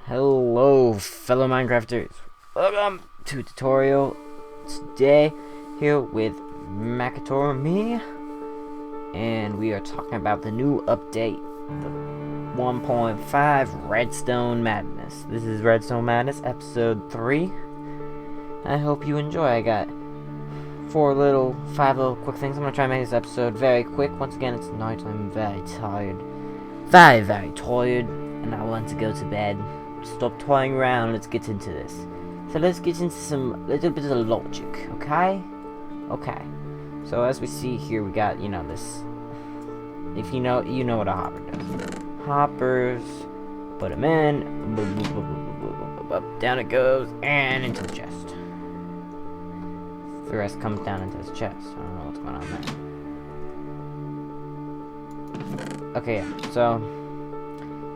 Hello fellow Minecrafters, welcome to a tutorial today here with Macotor me, and we are talking about the new update, the 1.5 Redstone Madness. This is Redstone Madness episode 3. I hope you enjoy. I got 5 little quick things. I'm gonna try and make this episode very quick. Once again, it's night. I'm very tired, very tired, and I want to go to bed. Stop toying around, let's get into this. So let's get into some little bit of logic, okay? Okay. So as we see here, we got, this. If you know what a hopper does. Hoppers, put them in, down it goes, and into the chest. The rest comes down into this chest. I don't know what's going on there. Okay, yeah. So,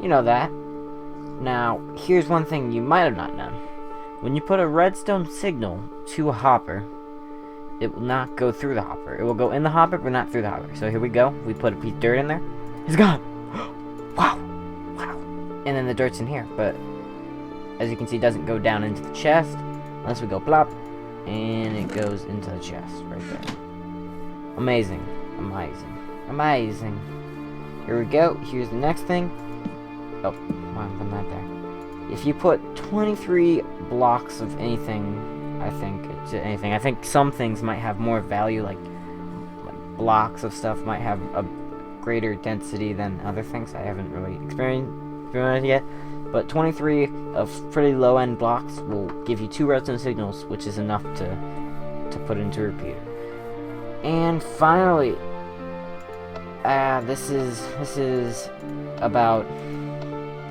you know that. Now, here's one thing you might have not known. When you put a redstone signal to a hopper, it will not go through the hopper. It will go in the hopper, but not through the hopper. So here we go. We put a piece of dirt in there. It's gone! Wow! And then the dirt's in here. But, as you can see, it doesn't go down into the chest. Unless we go plop. And it goes into the chest right there. Amazing. Here we go. Here's the next thing. Oh, I'm not there. If you put 23 blocks of anything, I think some things might have more value, like blocks of stuff might have a greater density than other things. I haven't really experienced it yet, but 23 of pretty low-end blocks will give you 2 redstone signals, which is enough to put into a repeater. And finally, this is about.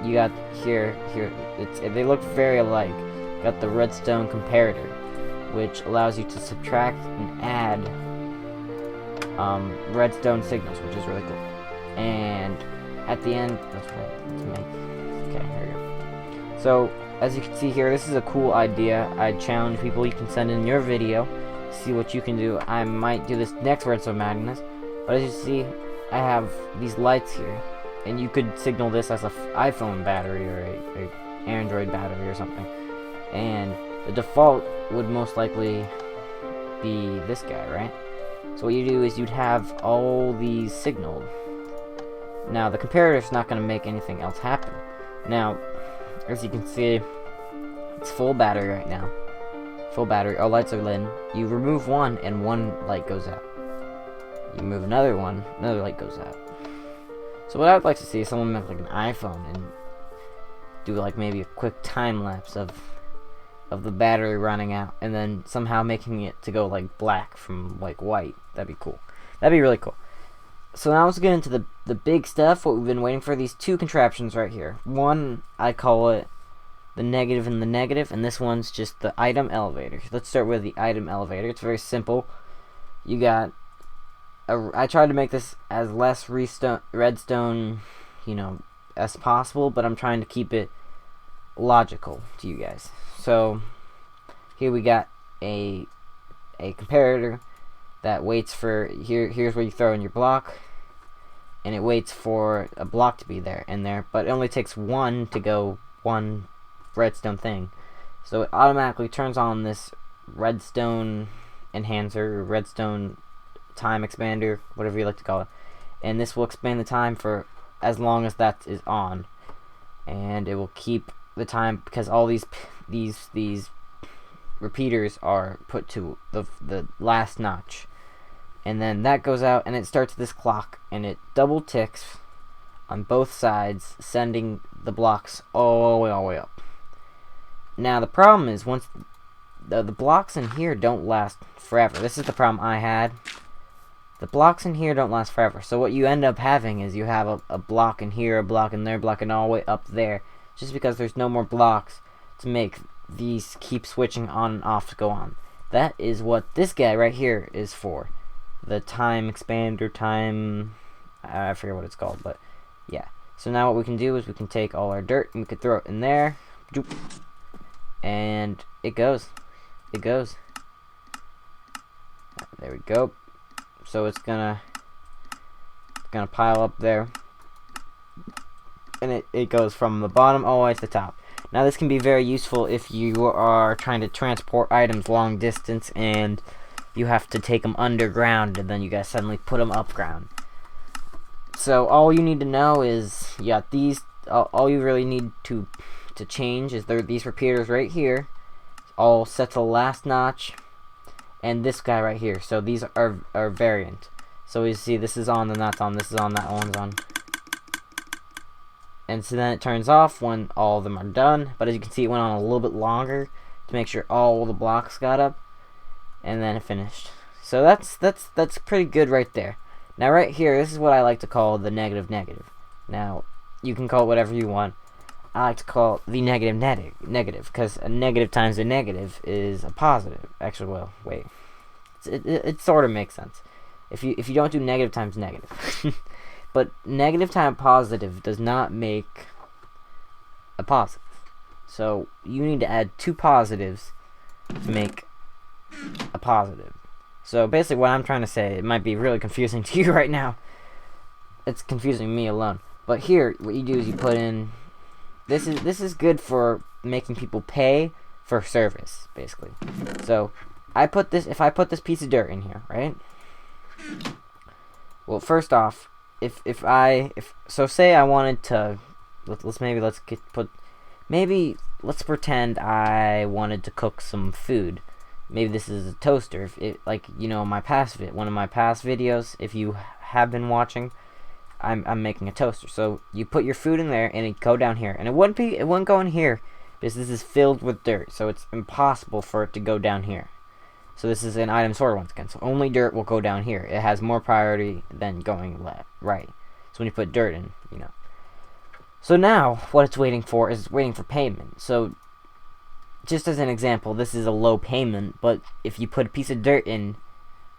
You got here. They look very alike. Got the redstone comparator, which allows you to subtract and add redstone signals, which is really cool. And at the end, okay, here we go. So as you can see here, this is a cool idea. I challenge people. You can send in your video, see what you can do. I might do this next Redstone Madness, but as you see, I have these lights here. And you could signal this as an iPhone battery or a Android battery or something. And the default would most likely be this guy, right? So what you do is you'd have all these signaled. Now, the comparator's not going to make anything else happen. Now, as you can see, it's full battery right now. Full battery, all lights are lit. You remove one, and one light goes out. You remove another one, another light goes out. So what I would like to see is someone make like an iPhone and do like maybe a quick time lapse of the battery running out, and then somehow making it to go like black from like white. That'd be cool. That'd be really cool. So now let's get into the big stuff. What we've been waiting for, these 2 contraptions right here. One, I call it the negative and the negative, and this one's just the item elevator. Let's start with the item elevator. It's very simple. You got I tried to make this as less redstone, as possible, but I'm trying to keep it logical to you guys. So here we got a comparator that waits for here's where you throw in your block, and it waits for a block to be there, but it only takes one to go one redstone thing. So it automatically turns on this redstone enhancer, or redstone time expander, whatever you like to call it, and this will expand the time for as long as that is on, and it will keep the time because all these repeaters are put to the last notch, and then that goes out and it starts this clock, and it double ticks on both sides, sending the blocks all the way up. Now the problem is once the blocks in here don't last forever. This is the problem I had. The blocks in here don't last forever. So what you end up having is you have a block in here, a block in there, a block in all the way up there. Just because there's no more blocks to make these keep switching on and off to go on. That is what this guy right here is for. The time expander, I forget what it's called, but yeah. So now what we can do is we can take all our dirt and we can throw it in there. And it goes. It goes. There we go. So it's gonna pile up there. And it goes from the bottom all the way to the top. Now this can be very useful if you are trying to transport items long distance and you have to take them underground and then you guys suddenly put them up ground. So all you need to know is you got these. All you really need to change is these repeaters right here, all set to the last notch, and this guy right here. So these are variant. So you see this is on, then that's on, this is on, that one's on. And so then it turns off when all of them are done. But as you can see, it went on a little bit longer to make sure all the blocks got up, and then it finished. So that's pretty good right there. Now right here, this is what I like to call the negative negative. Now you can call it whatever you want. I like to call it the negative because a negative times a negative is a positive. Actually, well, wait, it sort of makes sense if you don't do negative times negative. But negative times positive does not make a positive. So you need to add two positives to make a positive. So basically what I'm trying to say, it might be really confusing to you right now. It's confusing me alone. But here, what you do is you put in, this is good for making people pay for service, basically. So if I put this piece of dirt in here, right? Well, first off, so say I wanted to, let's pretend I wanted to cook some food. Maybe this is a toaster. Like, you know, one of my past videos, if you have been watching, I'm making a toaster. So you put your food in there and it go down here, and it wouldn't go in here because this is filled with dirt. So it's impossible for it to go down here. So this is an item sorter once again. So only dirt will go down here. It has more priority than going right. So when you put dirt in, you know. So now what it's waiting for is waiting for payment. So just as an example, this is a low payment, but if you put a piece of dirt in,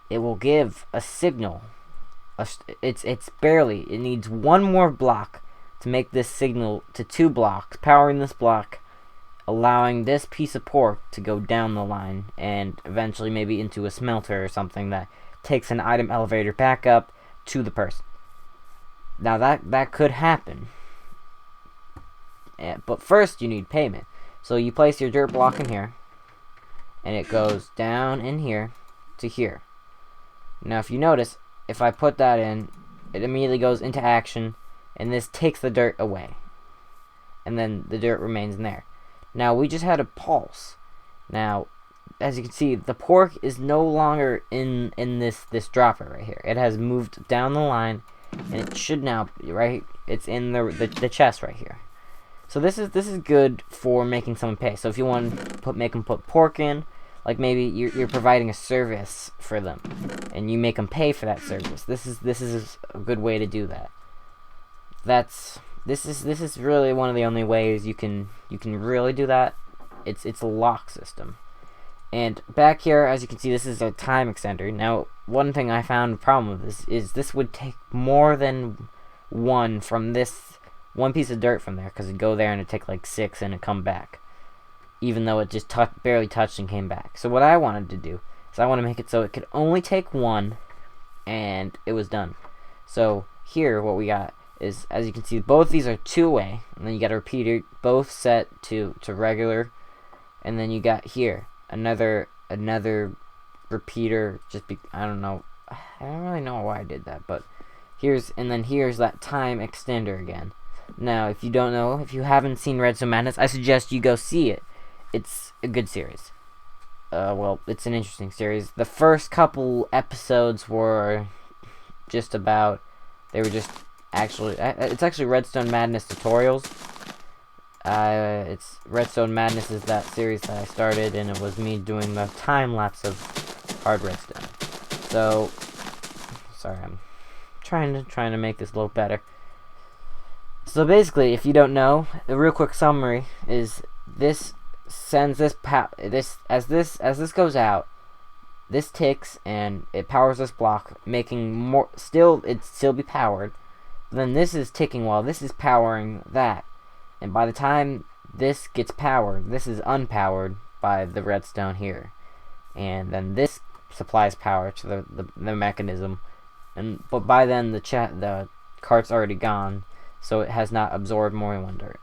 it will give a signal. It needs one more block to make this signal to 2 blocks, powering this block, allowing this piece of pork to go down the line and eventually maybe into a smelter or something that takes an item elevator back up to the person. Now that could happen, but first you need payment. So you place your dirt block in here, and it goes down in here to here. Now if you notice, if I put that in, it immediately goes into action, and this takes the dirt away. And then the dirt remains in there. Now we just had a pulse. Now, as you can see, the pork is no longer in this dropper right here. It has moved down the line, and it should now be right. It's in the chest right here. So this is good for making someone pay. So if you want to make them put pork in, like maybe you're providing a service for them, and you make them pay for that service. This is a good way to do that. This is really one of the only ways you can really do that. It's a lock system. And back here, as you can see, this is a time extender. Now, one thing I found a problem with this is this would take more than one from this one piece of dirt from there, because it'd go there and it'd take like 6 and it'd come back, even though it just barely touched and came back. So what I wanted to do is I want to make it so it could only take 1, and it was done. So here, what we got is, as you can see, both these are 2-way, and then you got a repeater, both set to regular, and then you got here another repeater. I don't know. I don't really know why I did that, but here's that time extender again. Now, if you don't know, if you haven't seen Redstone Madness, I suggest you go see it. It's a good series. Well, it's an interesting series. The first couple episodes were just about, it's actually Redstone Madness tutorials. It's Redstone Madness is that series that I started, and it was me doing the time lapse of hard redstone. So, sorry, I'm trying to make this a little better. So basically, if you don't know, the real quick summary is this sends this as this goes out, this ticks and it powers this block, making more. It'd still be powered. But then this is ticking while this is powering that, and by the time this gets powered, this is unpowered by the redstone here, and then this supplies power to the mechanism, but by then the cart's already gone, so it has not absorbed more dirt.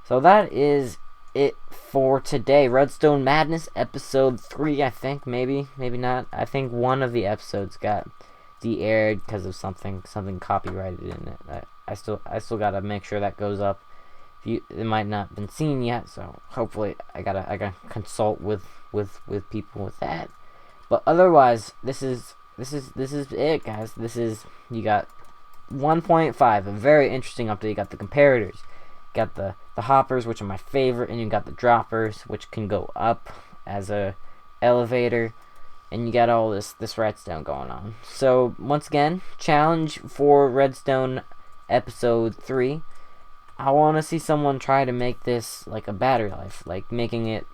So that is it for today. Redstone Madness episode 3, I think. Maybe not. I think one of the episodes got de-aired because of something copyrighted in it. I still gotta make sure that goes up. It might not have been seen yet, so hopefully I gotta consult with people with that. But otherwise, this is it, guys. You got 1.5, a very interesting update. You got the comparators, you got the hoppers, which are my favorite, and you got the droppers, which can go up as a elevator, and you got all this redstone going on. So once again, challenge for Redstone episode 3. I want to see someone try to make this like a battery life, like making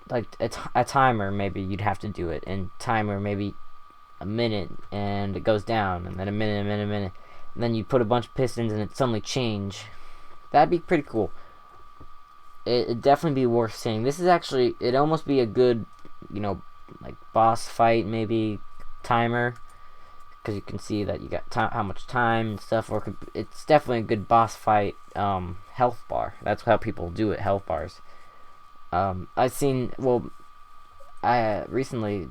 like a timer. Maybe you'd have to do it, and timer maybe a minute, and it goes down, and then a minute, and then you put a bunch of pistons and it suddenly change. That'd be pretty cool. It'd definitely be worth seeing. This is actually, it'd almost be a good, like boss fight maybe timer, because you can see that you got how much time and stuff. Or it's definitely a good boss fight health bar. That's how people do it, health bars. I've seen, recently,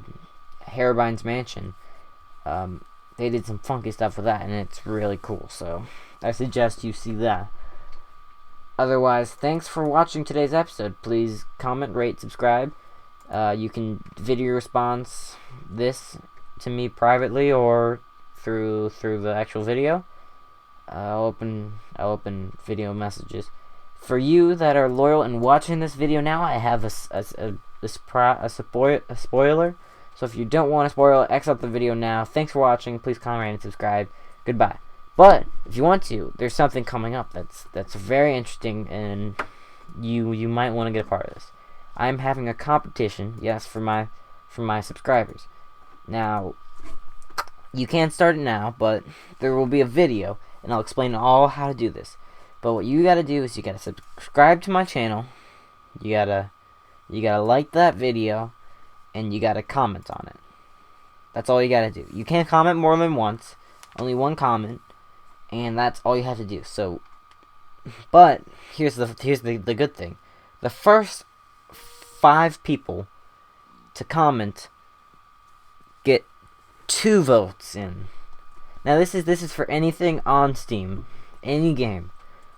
Haribine's Mansion, they did some funky stuff with that, and it's really cool, so I suggest you see that. Otherwise, thanks for watching today's episode. Please comment, rate, subscribe. You can video response this to me privately or through the actual video. I'll open video messages. For you that are loyal and watching this video now, I have a spoiler. So if you don't want to spoil it, X out the video now. Thanks for watching. Please comment, rate, and subscribe. Goodbye. But if you want to, there's something coming up that's very interesting, and you might want to get a part of this. I'm having a competition, yes, for my subscribers. Now, you can't start it now, but there will be a video, and I'll explain all how to do this. But what you gotta do is you gotta subscribe to my channel. You gotta like that video, and you gotta comment on it. That's all you gotta do. You can't comment more than once. Only one comment, and that's all you have to do. So, but here's the good thing. The first 5 people to comment get 2 votes in. Now this is for anything on Steam, any game.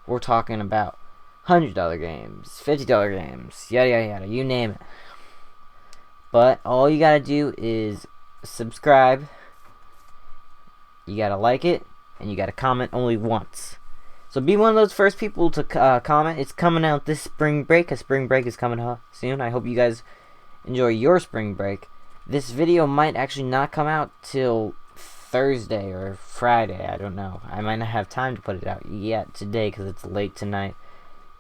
We're talking about $100 games, $50 games, yada yada yada, you name it. But all you gotta do is subscribe, you gotta like it, and you gotta comment only once. So be one of those first people to comment. It's coming out this spring break. A spring break is coming soon. I hope you guys enjoy your spring break. This video might actually not come out till Thursday or Friday. I don't know. I might not have time to put it out yet today because it's late tonight.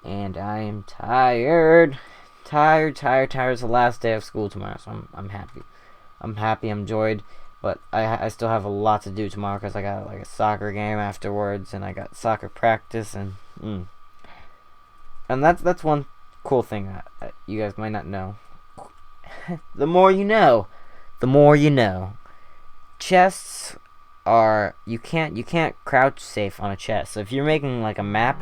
And I am tired. Tired. It's the last day of school tomorrow, so I'm happy. I'm joyed. But I still have a lot to do tomorrow because I got like a soccer game afterwards, and I got soccer practice, and that's one cool thing that you guys might not know. The more you know, the more you know. Chests are you can't crouch safe on a chest. So if you're making like a map,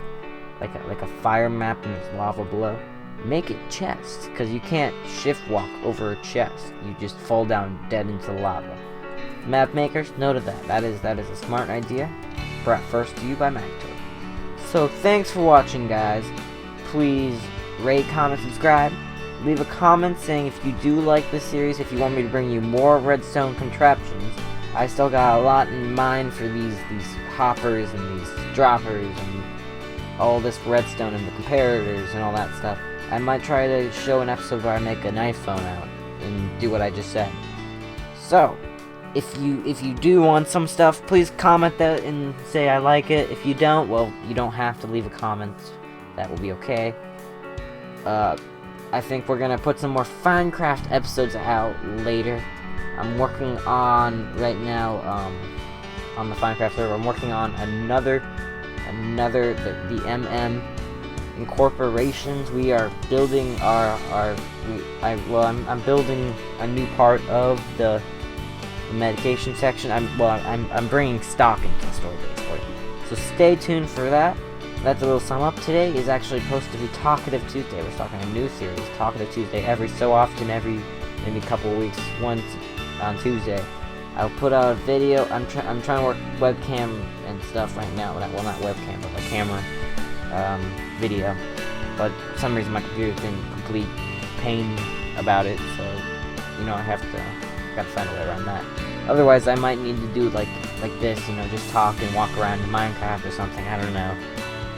like a fire map and there's lava below, make it chest, because you can't shift walk over a chest. You just fall down dead into lava. Map makers, note of that. That is a smart idea, brought first to you by Macotor. So thanks for watching, guys. Please rate, comment, subscribe. Leave a comment saying if you do like this series, if you want me to bring you more redstone contraptions. I still got a lot in mind for these hoppers and these droppers and all this redstone and the comparators and all that stuff. I might try to show an episode where I make an iPhone out and do what I just said. So, if you do want some stuff, please comment that and say I like it. If you don't, well, you don't have to leave a comment. That will be okay. I think we're gonna put some more Finecraft episodes out later. I'm working on right now on the Finecraft server. I'm working on another the MM incorporations. We are building I'm building a new part of the medication section. I'm bringing stock into the store basically. So stay tuned for that. That's a little sum up. Today is actually supposed to be Talkative Tuesday. We're starting a new series, Talkative Tuesday, every so often, every maybe couple of weeks, once on Tuesday. I'll put out a video. I'm trying to work webcam and stuff right now. Well, not webcam, but my camera video. But for some reason my computer's been complete pain about it, so I gotta find a way around that. Otherwise, I might need to do like this, just talk and walk around in Minecraft or something. I don't know.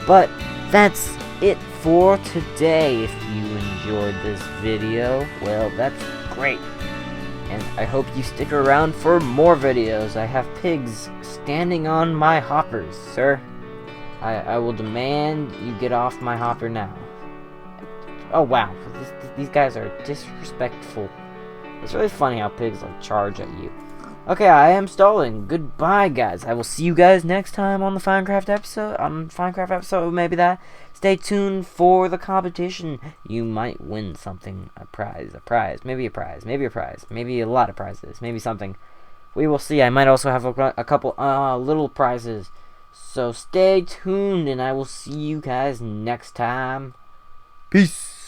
But that's it for today. If you enjoyed this video, well, that's great. And I hope you stick around for more videos. I have pigs standing on my hoppers, sir. I will demand you get off my hopper now. Oh, wow. These guys are disrespectful. It's really funny how pigs, charge at you. Okay, I am stalling. Goodbye, guys. I will see you guys next time on the Finecraft episode. Maybe that. Stay tuned for the competition. You might win something. A prize. Maybe a prize. Maybe a lot of prizes. Maybe something. We will see. I might also have a couple little prizes. So stay tuned, and I will see you guys next time. Peace.